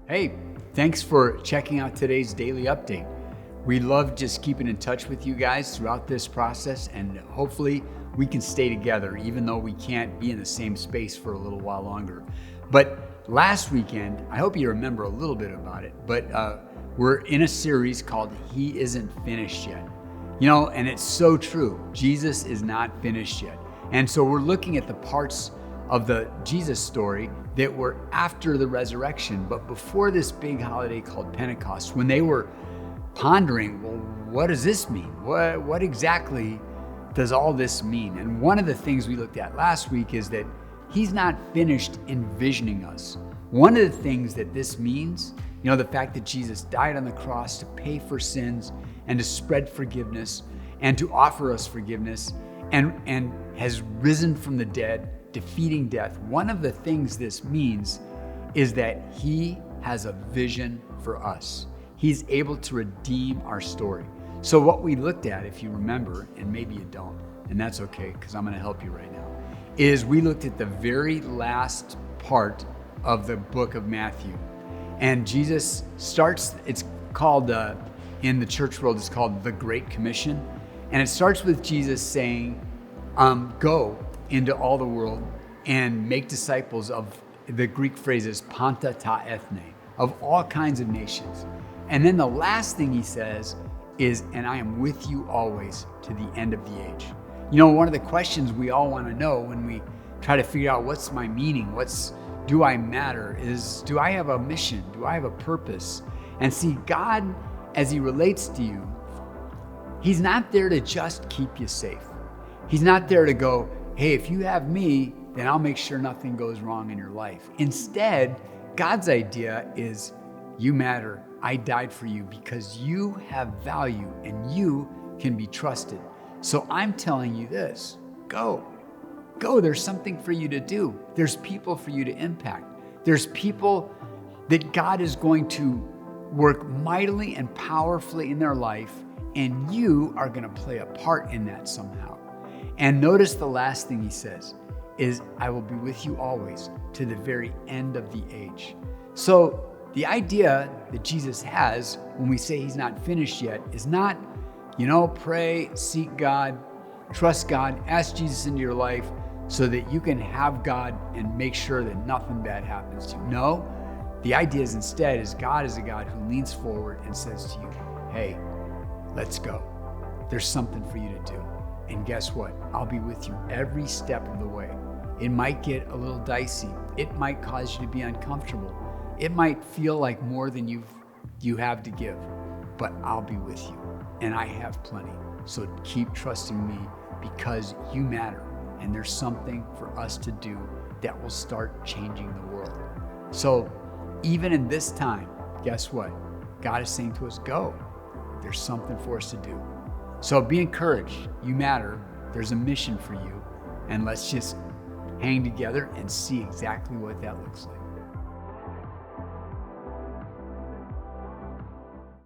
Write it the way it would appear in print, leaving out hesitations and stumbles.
Hey, thanks for checking out today's daily update. We love just keeping in touch with you guys throughout this process, and hopefully we can stay together even though we can't be in the same space for a little while longer. But last weekend, I hope you remember a little bit about it, but we're in a series called He Isn't Finished Yet. And it's so true. Jesus is not finished yet. And so we're looking at the parts of the Jesus story that were after the resurrection, but before this big holiday called Pentecost, when they were pondering, well, what does this mean? What exactly does all this mean? And one of the things we looked at last week is that He's not finished envisioning us. One of the things that this means, the fact that Jesus died on the cross to pay for sins and to spread forgiveness and to offer us forgiveness and has risen from the dead, defeating death. One of the things this means is that He has a vision for us. He's able to redeem our story. So what we looked at, if you remember, and maybe you don't, and that's okay because I'm going to help you right now, is we looked at the very last part of the book of Matthew. And Jesus starts, it's called, in the church world, it's called the Great Commission. And it starts with Jesus saying, go into all the world and make disciples of, the Greek phrase is panta ta ethne, of all kinds of nations. And then the last thing He says is, and I am with you always to the end of the age. One of the questions we all want to know when we try to figure out what's my meaning, do I matter, is do I have a mission? Do I have a purpose? And see, God, as He relates to you, He's not there to just keep you safe. He's not there to go, hey, if you have me, then I'll make sure nothing goes wrong in your life. Instead, God's idea is, you matter. I died for you because you have value and you can be trusted. So I'm telling you this, go. There's something for you to do. There's people for you to impact. There's people that God is going to work mightily and powerfully in their life, and you are going to play a part in that somehow. And notice the last thing He says is, I will be with you always to the very end of the age. So the idea that Jesus has when we say He's not finished yet is not, pray, seek God, trust God, ask Jesus into your life so that you can have God and make sure that nothing bad happens to you. No, the idea is instead is God is a God who leans forward and says to you, hey, let's go. There's something for you to do. And guess what? I'll be with you every step of the way. It might get a little dicey. It might cause you to be uncomfortable. It might feel like more than you have to give, but I'll be with you and I have plenty. So keep trusting me because you matter and there's something for us to do that will start changing the world. So even in this time, guess what? God is saying to us, go. There's something for us to do. So be encouraged. You matter. There's a mission for you. And let's just hang together and see exactly what that looks like.